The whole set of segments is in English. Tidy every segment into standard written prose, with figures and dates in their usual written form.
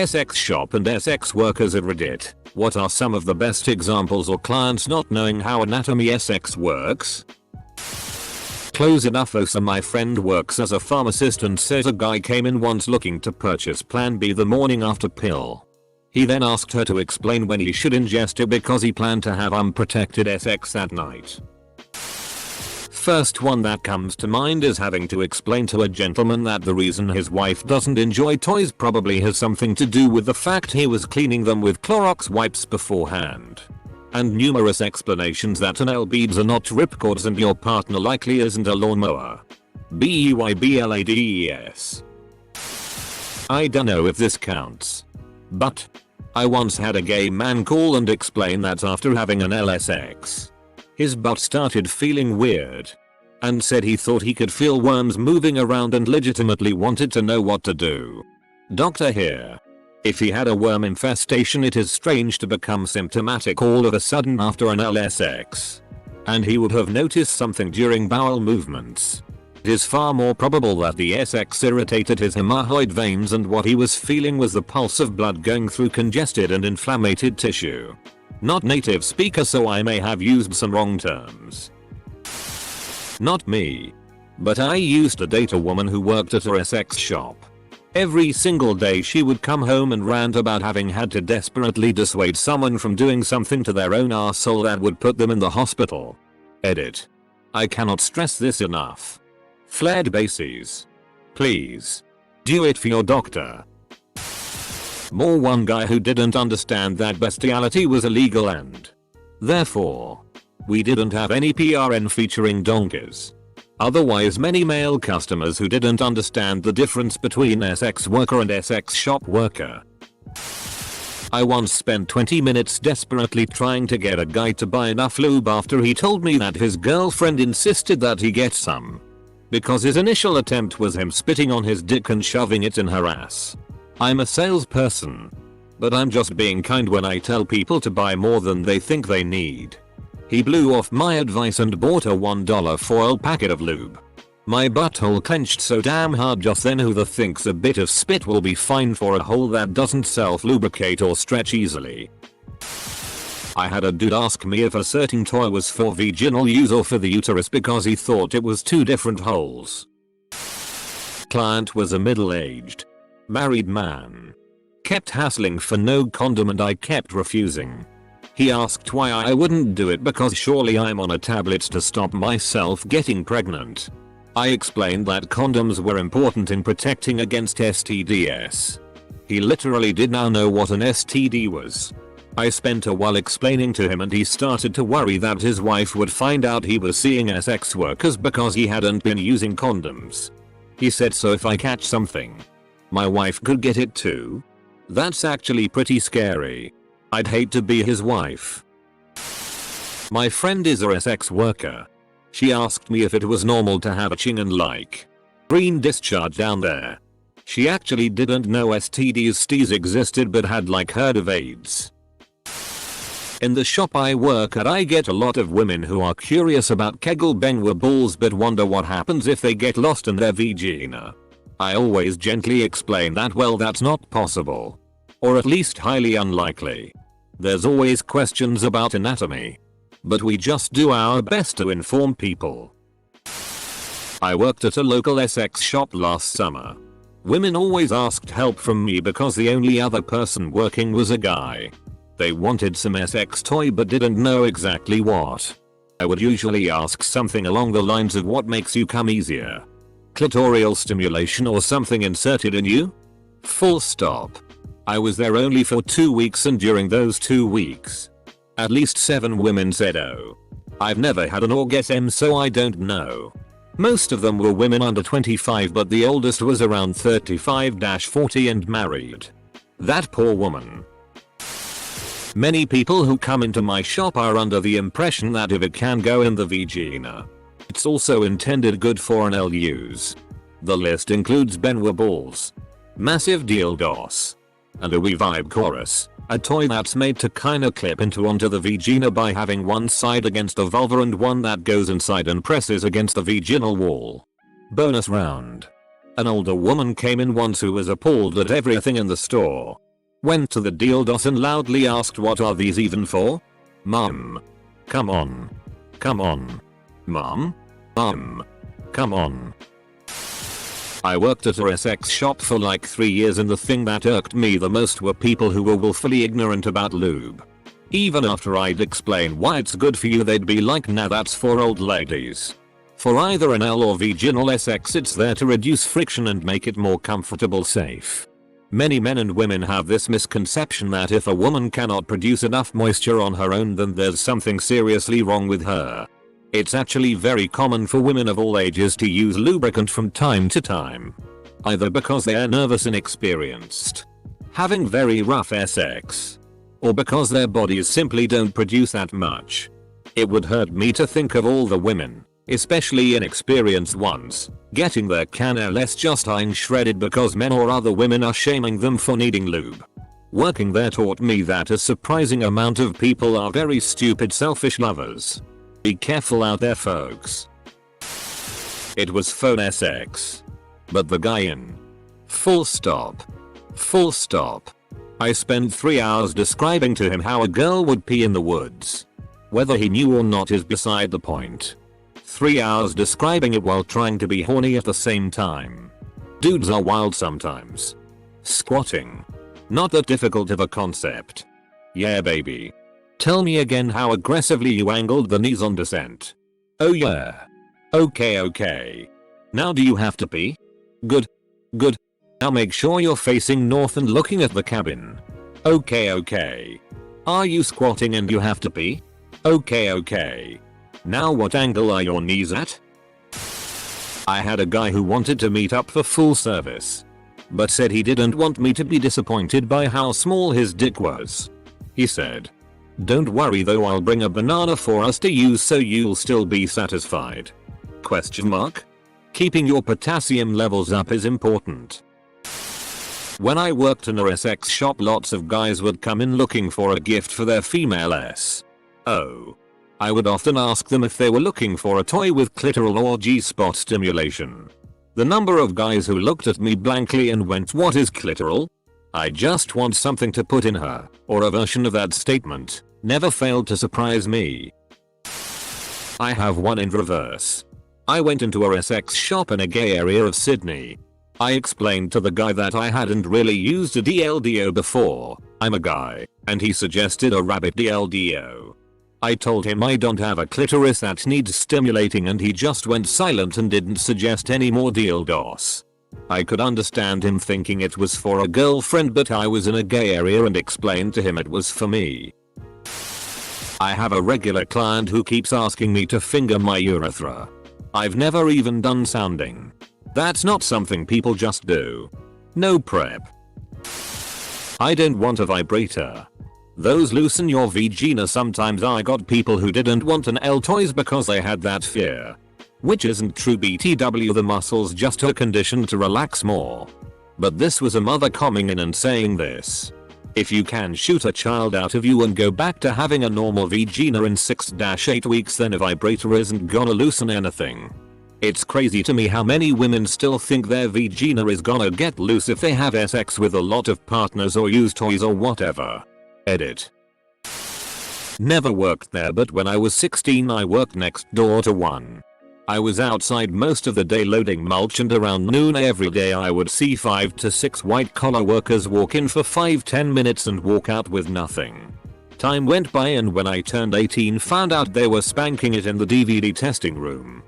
SX shop and SX workers at Reddit. What are some of the best examples or clients not knowing how anatomy SX works? Close enough. So my friend works as a pharmacist and says a guy came in once looking to purchase Plan B the morning after pill. He then asked her to explain when he should ingest it because he planned to have unprotected SX that night. First one that comes to mind is having to explain to a gentleman that the reason his wife doesn't enjoy toys probably has something to do with the fact he was cleaning them with Clorox wipes beforehand. And numerous explanations that nail beads are not ripcords and your partner likely isn't a lawnmower. BEYBLADES. I dunno if this counts. But I once had a gay man call and explain that after having an LSX, his butt started feeling weird and said he thought he could feel worms moving around and legitimately wanted to know what to do. Doctor here. If he had a worm infestation, it is strange to become symptomatic all of a sudden after an LSX. And he would have noticed something during bowel movements. It is far more probable that the SX irritated his hemorrhoid veins and what he was feeling was the pulse of blood going through congested and inflamed tissue. Not native speaker, so I may have used some wrong terms. Not me. But I used to date a woman who worked at a SX shop. Every single day she would come home and rant about having had to desperately dissuade someone from doing something to their own arsehole that would put them in the hospital. Edit. I cannot stress this enough. Flared bases. Please. Do it for your doctor. More one guy who didn't understand that bestiality was illegal and therefore we didn't have any PRN featuring donkeys. Otherwise many male customers who didn't understand the difference between SX worker and SX shop worker. I once spent 20 minutes desperately trying to get a guy to buy enough lube after he told me that his girlfriend insisted that he get some. Because his initial attempt was him spitting on his dick and shoving it in her ass. I'm a salesperson. But I'm just being kind when I tell people to buy more than they think they need. He blew off my advice and bought a $1 foil packet of lube. My butthole clenched so damn hard just then. Who the thinks a bit of spit will be fine for a hole that doesn't self-lubricate or stretch easily? I had a dude ask me if a certain toy was for vaginal use or for the uterus because he thought it was two different holes. Client was a middle-aged, married man. Kept hassling for no condom and I kept refusing. He asked why I wouldn't do it because surely I'm on a tablet to stop myself getting pregnant. I explained that condoms were important in protecting against STDs. He literally did now know what an STD was. I spent a while explaining to him and he started to worry that his wife would find out he was seeing SX workers because he hadn't been using condoms. He said so if I catch something, my wife could get it too? That's actually pretty scary. I'd hate to be his wife. My friend is a SX worker. She asked me if it was normal to have a ching and like green discharge down there. She actually didn't know STDs existed but had like heard of AIDS. In the shop I work at I get a lot of women who are curious about Kegel Benoit balls but wonder what happens if they get lost in their vagina. I always gently explain that well that's not possible. Or at least highly unlikely. There's always questions about anatomy. But we just do our best to inform people. I worked at a local SX shop last summer. Women always asked help from me because the only other person working was a guy. They wanted some SX toy but didn't know exactly what. I would usually ask something along the lines of what makes you come easier. Clitoral stimulation or something inserted in you? Full stop. I was there only for 2 weeks and during those 2 weeks, at least 7 women said oh. I've never had an orgasm so I don't know. Most of them were women under 25 but the oldest was around 35-40 and married. That poor woman. Many people who come into my shop are under the impression that if it can go in the vagina, it's also intended good for an LUs. The list includes Benoit balls, massive dildos, and a wee vibe chorus, a toy that's made to kinda clip onto the vagina by having one side against the vulva and one that goes inside and presses against the vaginal wall. Bonus round. An older woman came in once who was appalled at everything in the store. Went to the dildos and loudly asked, what are these even for? Mom. Come on. Come on. Mom? Come on. I worked at a sex shop for like 3 years and the thing that irked me the most were people who were willfully ignorant about lube. Even after I'd explain why it's good for you, they'd be like, nah, that's for old ladies. For either anal or vaginal sex, it's there to reduce friction and make it more comfortable, safe. Many men and women have this misconception that if a woman cannot produce enough moisture on her own, then there's something seriously wrong with her. It's actually very common for women of all ages to use lubricant from time to time. Either because they're nervous and inexperienced, having very rough sex, or because their bodies simply don't produce that much. It would hurt me to think of all the women, especially inexperienced ones, getting their canals just dying shredded because men or other women are shaming them for needing lube. Working there taught me that a surprising amount of people are very stupid, selfish lovers. Be careful out there, folks. It was phone sex. But the guy in. Full stop. Full stop. I spent 3 hours describing to him how a girl would pee in the woods. Whether he knew or not is beside the point. 3 hours describing it while trying to be horny at the same time. Dudes are wild sometimes. Squatting. Not that difficult of a concept. Yeah, baby. Tell me again how aggressively you angled the knees on descent. Oh yeah. Okay. Now do you have to pee? Good. Now make sure you're facing north and looking at the cabin. Okay. Are you squatting and you have to pee? Okay. Now what angle are your knees at? I had a guy who wanted to meet up for full service, but said he didn't want me to be disappointed by how small his dick was. He said, "Don't worry though, I'll bring a banana for us to use so you'll still be satisfied." ? Keeping your potassium levels up is important. When I worked in a sex shop, lots of guys would come in looking for a gift for their female SO. I would often ask them if they were looking for a toy with clitoral or G-spot stimulation. The number of guys who looked at me blankly and went, "What is clitoral? I just want something to put in her," or a version of that statement, never failed to surprise me. I have one in reverse. I went into a sex shop in a gay area of Sydney. I explained to the guy that I hadn't really used a DLDO before, I'm a guy, and he suggested a rabbit DLDO. I told him I don't have a clitoris that needs stimulating and he just went silent and didn't suggest any more dildos. I could understand him thinking it was for a girlfriend, but I was in a gay area and explained to him it was for me. I have a regular client who keeps asking me to finger my urethra. I've never even done sounding. That's not something people just do. No prep. I don't want a vibrator. Those loosen your vagina. Sometimes I got people who didn't want an L toys because they had that fear. Which isn't true, BTW, the muscles just are conditioned to relax more. But this was a mother coming in and saying this: if you can shoot a child out of you and go back to having a normal vagina in 6-8 weeks, then a vibrator isn't gonna loosen anything. It's crazy to me how many women still think their vagina is gonna get loose if they have sex with a lot of partners or use toys or whatever. Edit. Never worked there, but when I was 16 I worked next door to one. I was outside most of the day loading mulch, and around noon every day I would see 5 to 6 white collar workers walk in for 5-10 minutes and walk out with nothing. Time went by and when I turned 18 found out they were spanking it in the DVD testing room.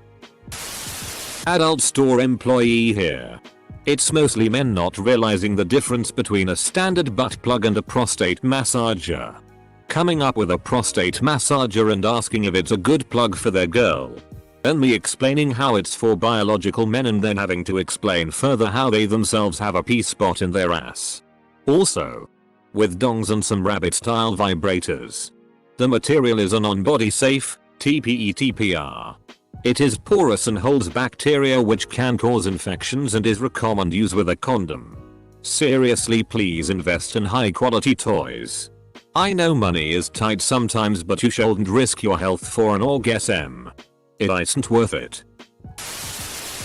Adult store employee here. It's mostly men not realizing the difference between a standard butt plug and a prostate massager. Coming up with a prostate massager and asking if it's a good plug for their girl. And me explaining how it's for biological men and then having to explain further how they themselves have a P-spot in their ass. Also, with dongs and some rabbit style vibrators. The material is a non-body safe, TPE-TPR. It is porous and holds bacteria which can cause infections and is recommended use with a condom. Seriously, please invest in high quality toys. I know money is tight sometimes, but you shouldn't risk your health for an orgasm. It isn't worth it.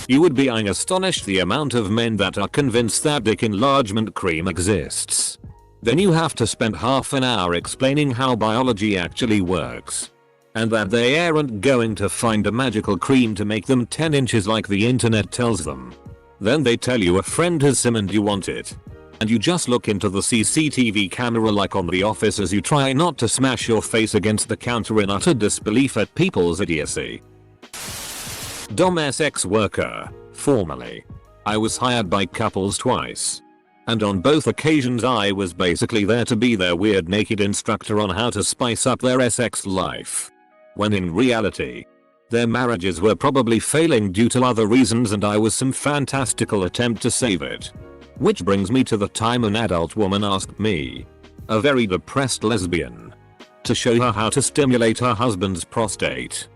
You would be astonished the amount of men that are convinced that dick enlargement cream exists. Then you have to spend half an hour explaining how biology actually works. And that they aren't going to find a magical cream to make them 10 inches like the internet tells them. Then they tell you a friend has some and you want it. And you just look into the CCTV camera like on The Office as you try not to smash your face against the counter in utter disbelief at people's idiocy. Dom sex worker, formerly. I was hired by couples twice. And on both occasions I was basically there to be their weird naked instructor on how to spice up their sex life. When in reality, their marriages were probably failing due to other reasons and I was some fantastical attempt to save it. Which brings me to the time an adult woman asked me, a very depressed lesbian, to show her how to stimulate her husband's prostate.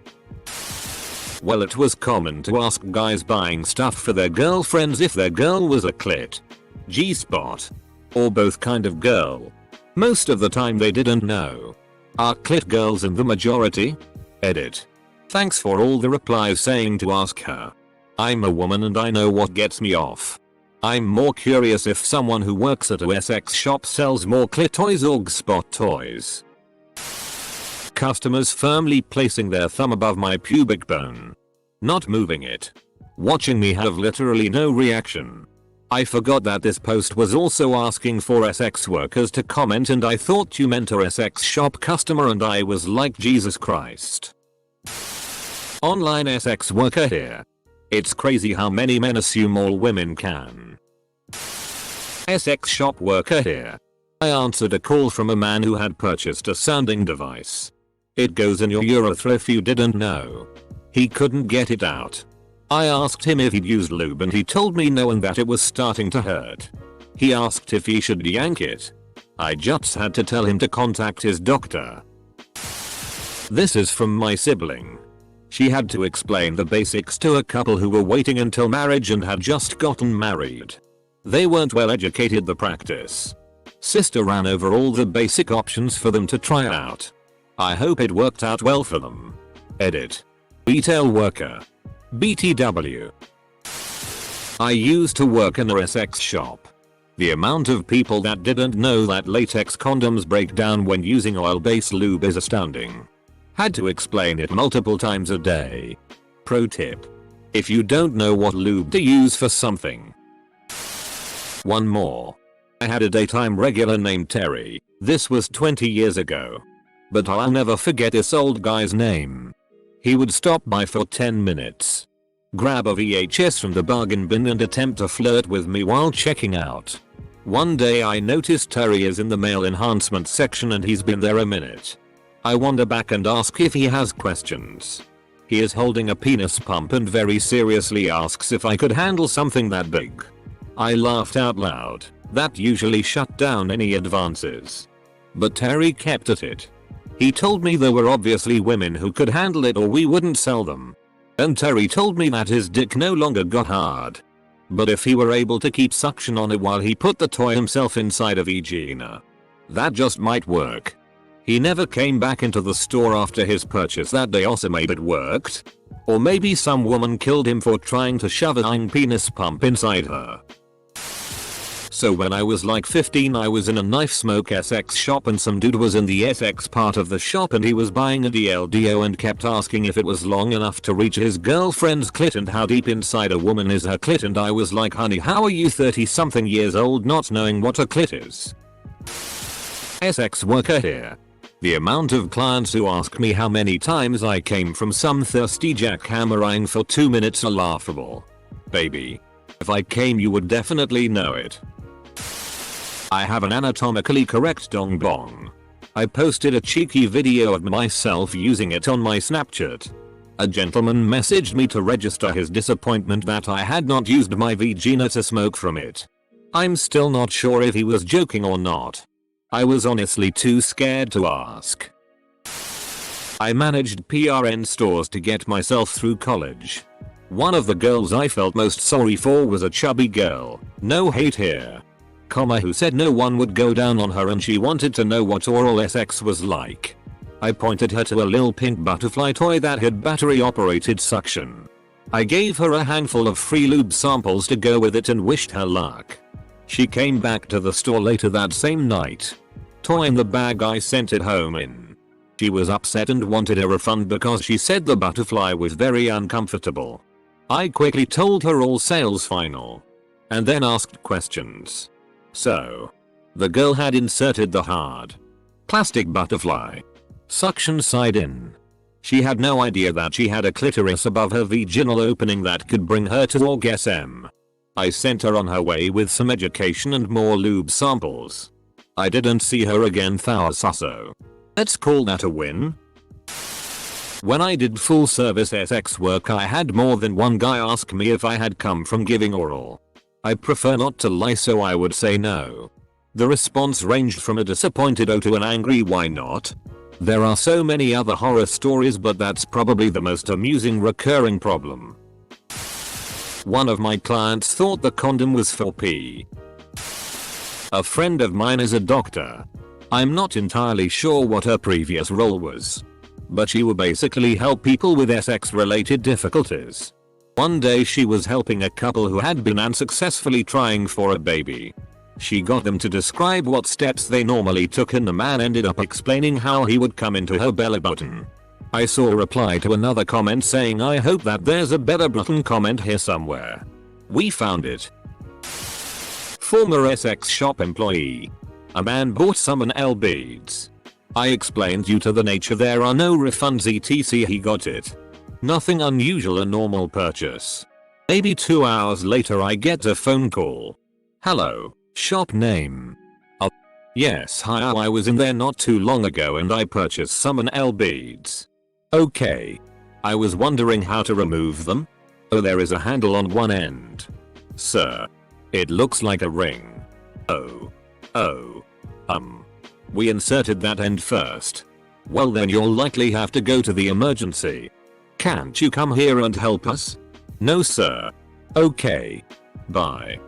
Well, it was common to ask guys buying stuff for their girlfriends if their girl was a clit, G-spot, or both kind of girl. Most of the time they didn't know. Are clit girls in the majority? Edit. Thanks for all the replies saying to ask her. I'm a woman and I know what gets me off. I'm more curious if someone who works at a sex shop sells more clit toys or G-spot toys. Customers firmly placing their thumb above my pubic bone. Not moving it. Watching me have literally no reaction. I forgot that this post was also asking for sex workers to comment and I thought you meant a sex shop customer and I was like Jesus Christ. Online sex worker here. It's crazy how many men assume all women can. Sex shop worker here. I answered a call from a man who had purchased a sounding device. It goes in your urethra if you didn't know. He couldn't get it out. I asked him if he'd used lube and he told me no and that it was starting to hurt. He asked if he should yank it. I just had to tell him to contact his doctor. This is from my sibling. She had to explain the basics to a couple who were waiting until marriage and had just gotten married. They weren't well educated the practice. Sister ran over all the basic options for them to try out. I hope it worked out well for them. Edit. Retail worker. BTW. I used to work in a sex shop. The amount of people that didn't know that latex condoms break down when using oil-based lube is astounding. Had to explain it multiple times a day. Pro tip. If you don't know what lube to use for something. One more. I had a daytime regular named Terry. This was 20 years ago. But I'll never forget this old guy's name. He would stop by for 10 minutes. Grab a VHS from the bargain bin and attempt to flirt with me while checking out. One day I noticed Terry is in the male enhancement section and he's been there a minute. I wander back and ask if he has questions. He is holding a penis pump and very seriously asks if I could handle something that big. I laughed out loud. That usually shut down any advances. But Terry kept at it. He told me there were obviously women who could handle it or we wouldn't sell them. And Terry told me that his dick no longer got hard. But if he were able to keep suction on it while he put the toy himself inside of Egina, that just might work. He never came back into the store after his purchase that day, or maybe it worked. Or maybe some woman killed him for trying to shove a penis pump inside her. So when I was like 15 I was in a knife smoke sex shop and some dude was in the sex part of the shop and he was buying a DLDO and kept asking if it was long enough to reach his girlfriend's clit and how deep inside a woman is her clit, and I was like, honey, how are you 30 something years old not knowing what a clit is? Sex worker here. The amount of clients who ask me how many times I came from some thirsty jackhammering for 2 minutes are laughable. Baby. If I came you would definitely know it. I have an anatomically correct dong bong. I posted a cheeky video of myself using it on my Snapchat. A gentleman messaged me to register his disappointment that I had not used my vagina to smoke from it. I'm still not sure if he was joking or not. I was honestly too scared to ask. I managed PRN stores to get myself through college. One of the girls I felt most sorry for was a chubby girl, no hate here, who said no one would go down on her and she wanted to know what oral sex was like. I pointed her to a lil pink butterfly toy that had battery operated suction. I gave her a handful of free lube samples to go with it and wished her luck. She came back to the store later that same night. Toy in the bag, I sent it home in. She was upset and wanted a refund because she said the butterfly was very uncomfortable. I quickly told her all sales final. And then asked questions. So, the girl had inserted the hard plastic butterfly suction side in. She had no idea that she had a clitoris above her vaginal opening that could bring her to orgasm. I sent her on her way with some education and more lube samples. I didn't see her again thou susso. Let's call that a win. When I did full service SX work, I had more than one guy ask me if I had come from giving oral. I prefer not to lie, so I would say no. The response ranged from a disappointed oh to an angry why not. There are so many other horror stories, but that's probably the most amusing recurring problem. One of my clients thought the condom was for pee. A friend of mine is a doctor. I'm not entirely sure what her previous role was, but she would basically help people with sex related difficulties. One day she was helping a couple who had been unsuccessfully trying for a baby. She got them to describe what steps they normally took, and the man ended up explaining how he would come into her belly button. I saw a reply to another comment saying, I hope that there's a better button comment here somewhere. We found it. Former SX shop employee. A man bought some NL beads. I explained due to the nature there are no refunds etc. He got it. Nothing unusual, a normal purchase. Maybe 2 hours later I get a phone call. Hello, shop name. Yes, hi, I was in there not too long ago and I purchased some NL beads. Okay. I was wondering how to remove them. Oh, there is a handle on one end. Sir. It looks like a ring. Oh. We inserted that end first. Well then you'll likely have to go to the emergency. Can't you come here and help us? No sir. Okay. Bye.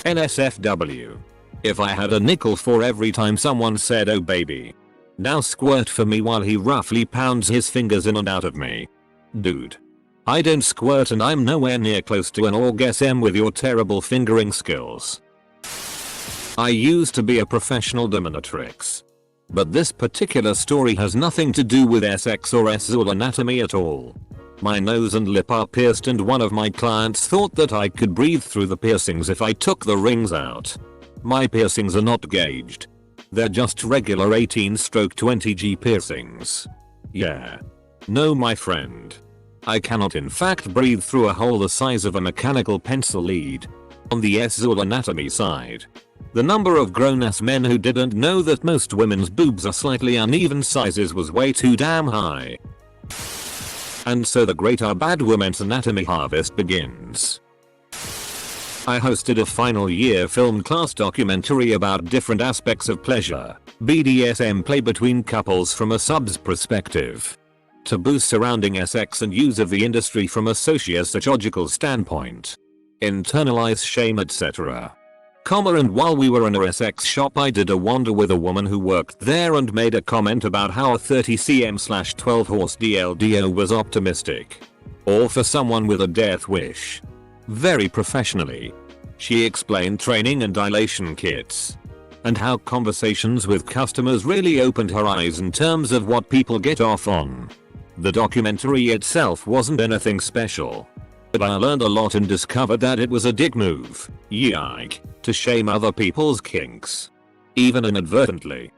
NSFW. If I had a nickel for every time someone said oh baby. Now squirt for me while he roughly pounds his fingers in and out of me. Dude. I don't squirt and I'm nowhere near close to an orgasm with your terrible fingering skills. I used to be a professional dominatrix. But this particular story has nothing to do with sex or sexual anatomy at all. My nose and lip are pierced and one of my clients thought that I could breathe through the piercings if I took the rings out. My piercings are not gauged. They're just regular 18/20G piercings. Yeah. No my friend. I cannot in fact breathe through a hole the size of a mechanical pencil lead. On the sexual anatomy side, the number of grown-ass men who didn't know that most women's boobs are slightly uneven sizes was way too damn high. And so the great Our Bad Women's Anatomy harvest begins. I hosted a final year film class documentary about different aspects of pleasure, BDSM play between couples from a sub's perspective, taboos surrounding sex and use of the industry from a socio-psychological standpoint, internalized shame etc. And while we were in a sex shop I did a wander with a woman who worked there and made a comment about how a 30cm/12 horse DLDO was optimistic. Or for someone with a death wish. Very professionally. She explained training and dilation kits. And how conversations with customers really opened her eyes in terms of what people get off on. The documentary itself wasn't anything special. But I learned a lot and discovered that it was a dick move, yike, to shame other people's kinks. Even inadvertently.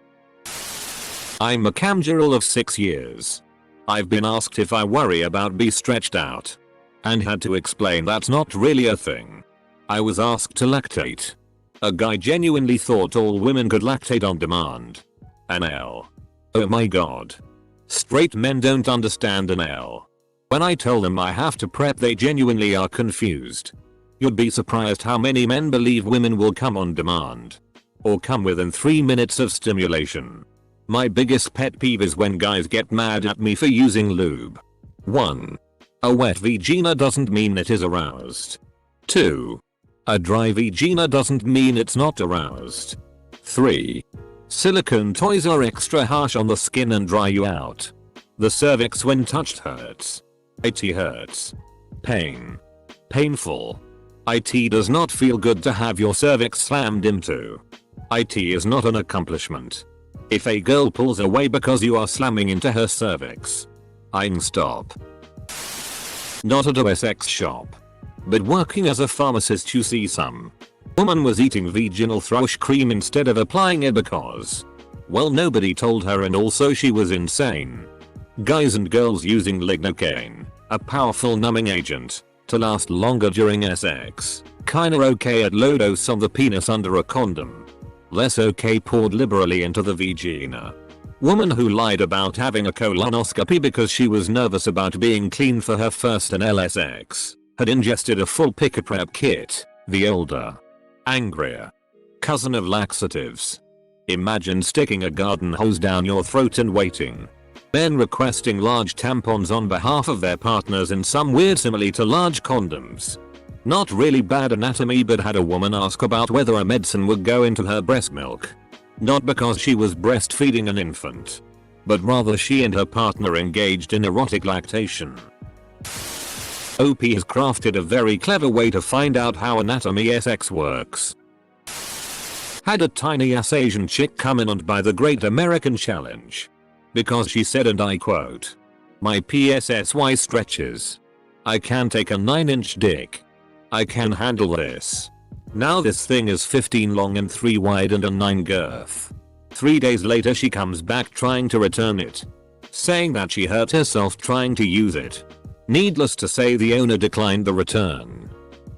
I'm a camgirl of 6 years. I've been asked if I worry about being stretched out. And had to explain that's not really a thing. I was asked to lactate. A guy genuinely thought all women could lactate on demand. NL. Oh my god. Straight men don't understand NL. When I tell them I have to prep they genuinely are confused. You'd be surprised how many men believe women will come on demand. Or come within 3 minutes of stimulation. My biggest pet peeve is when guys get mad at me for using lube. 1. A wet vagina doesn't mean it is aroused. 2. A dry vagina doesn't mean it's not aroused. 3. Silicone toys are extra harsh on the skin and dry you out. The cervix when touched hurts. It hurts. Pain. Painful. IT does not feel good to have your cervix slammed into. IT is not an accomplishment. If a girl pulls away because you are slamming into her cervix, I'd stop. Not at a sex shop, but working as a pharmacist, you see some woman was eating vaginal thrush cream instead of applying it because, well, nobody told her, and also she was insane. Guys and girls using lignocaine, a powerful numbing agent, to last longer during sex. Kinda okay at low dose on the penis under a condom. Less okay poured liberally into the vagina. Woman who lied about having a colonoscopy because she was nervous about being clean for her first LSX, had ingested a full picker prep kit. The older, angrier cousin of laxatives. Imagine sticking a garden hose down your throat and waiting. Men requesting large tampons on behalf of their partners in some weird simile to large condoms. Not really bad anatomy, but had a woman ask about whether a medicine would go into her breast milk. Not because she was breastfeeding an infant, but rather she and her partner engaged in erotic lactation. OP has crafted a very clever way to find out how anatomy SX works. Had a tiny ass Asian chick come in and buy the Great American Challenge. Because she said, and I quote, "My PSSY stretches. I can take a 9-inch dick. I can handle this." Now this thing is 15 long and 3 wide and a 9 girth. 3 days later she comes back trying to return it, saying that she hurt herself trying to use it. Needless to say, the owner declined the return.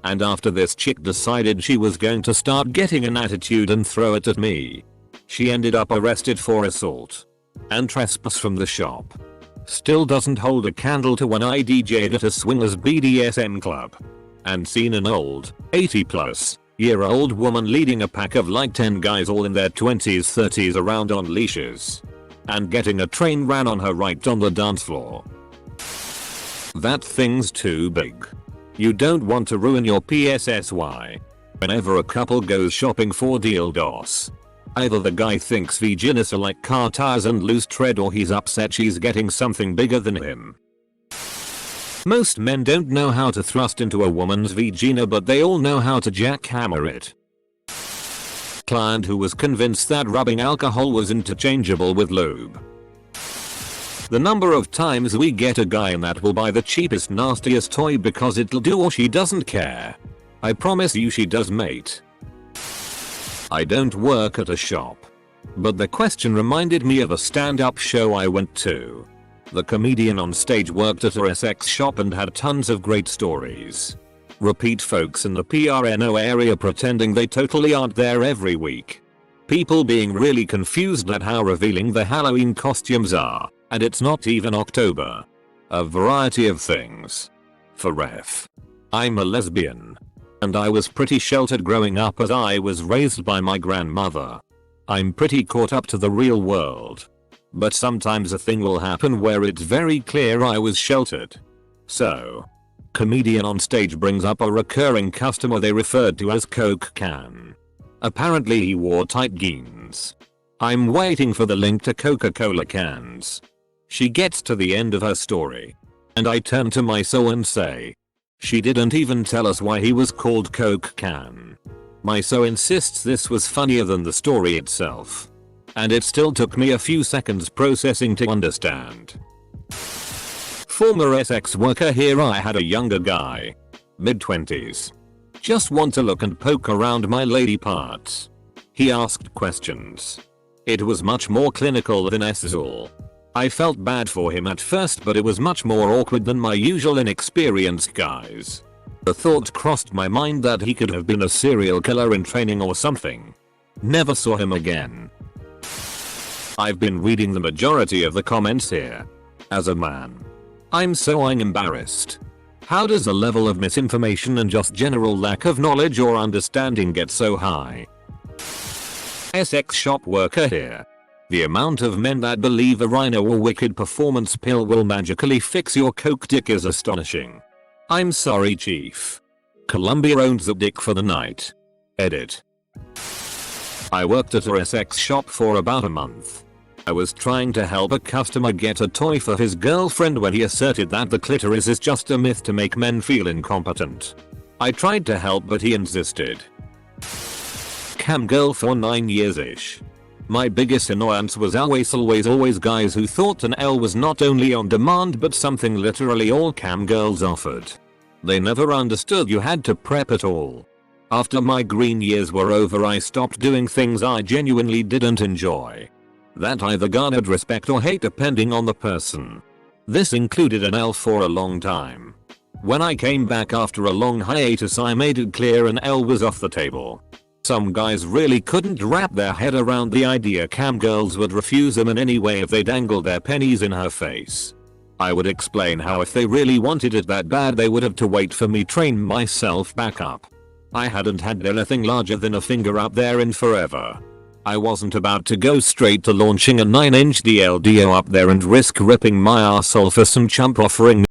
And after this, chick decided she was going to start getting an attitude and throw it at me. She ended up arrested for assault and trespass from the shop. Still doesn't hold a candle to when I DJ'd at a swingers BDSM club and seen an old, 80-plus-year-old woman leading a pack of like 10 guys all in their 20s 30s around on leashes and getting a train ran on her right on the dance floor. That thing's too big. You don't want to ruin your PSSY. Whenever a couple goes shopping for dildos, either the guy thinks vaginas are like car tires and loose tread, or he's upset she's getting something bigger than him. Most men don't know how to thrust into a woman's vagina, but they all know how to jackhammer it. Client who was convinced that rubbing alcohol was interchangeable with lube. The number of times we get a guy in that will buy the cheapest nastiest toy because it'll do, or she doesn't care. I promise you she does, mate. I don't work at a shop, but the question reminded me of a stand-up show I went to. The comedian on stage worked at a sex shop and had tons of great stories. Repeat folks in the PRNO area pretending they totally aren't there every week. People being really confused at how revealing the Halloween costumes are, and it's not even October. A variety of things. For ref, I'm a lesbian, and I was pretty sheltered growing up as I was raised by my grandmother. I'm pretty caught up to the real world. But sometimes a thing will happen where it's very clear I was sheltered. So, comedian on stage brings up a recurring customer they referred to as Coke Can. Apparently he wore tight jeans. I'm waiting for the link to Coca-Cola cans. She gets to the end of her story, and I turn to my so and say, she didn't even tell us why he was called Coke Can. My so insists this was funnier than the story itself, and it still took me a few seconds processing to understand. Former SX worker here. I had a younger guy, mid-20s. Just want to look and poke around my lady parts. He asked questions. It was much more clinical than SZOL. I felt bad for him at first, but it was much more awkward than my usual inexperienced guys. The thought crossed my mind that he could have been a serial killer in training or something. Never saw him again. I've been reading the majority of the comments here. As a man, I'm so embarrassed. How does the level of misinformation and just general lack of knowledge or understanding get so high? SX shop worker here. The amount of men that believe a rhino or wicked performance pill will magically fix your coke dick is astonishing. I'm sorry, chief. Columbia owns the dick for the night. Edit. I worked at a SX shop for about a month. I was trying to help a customer get a toy for his girlfriend when he asserted that the clitoris is just a myth to make men feel incompetent. I tried to help but he insisted. Cam girl for 9 years-ish. My biggest annoyance was always guys who thought an L was not only on demand but something literally all cam girls offered. They never understood you had to prep at all. After my green years were over I stopped doing things I genuinely didn't enjoy. That either garnered respect or hate depending on the person. This included an L for a long time. When I came back after a long hiatus I made it clear an L was off the table. Some guys really couldn't wrap their head around the idea cam girls would refuse them in any way if they dangled their pennies in her face. I would explain how if they really wanted it that bad they would have to wait for me train myself back up. I hadn't had anything larger than a finger up there in forever. I wasn't about to go straight to launching a 9-inch DLDO up there and risk ripping my arsehole for some chump offering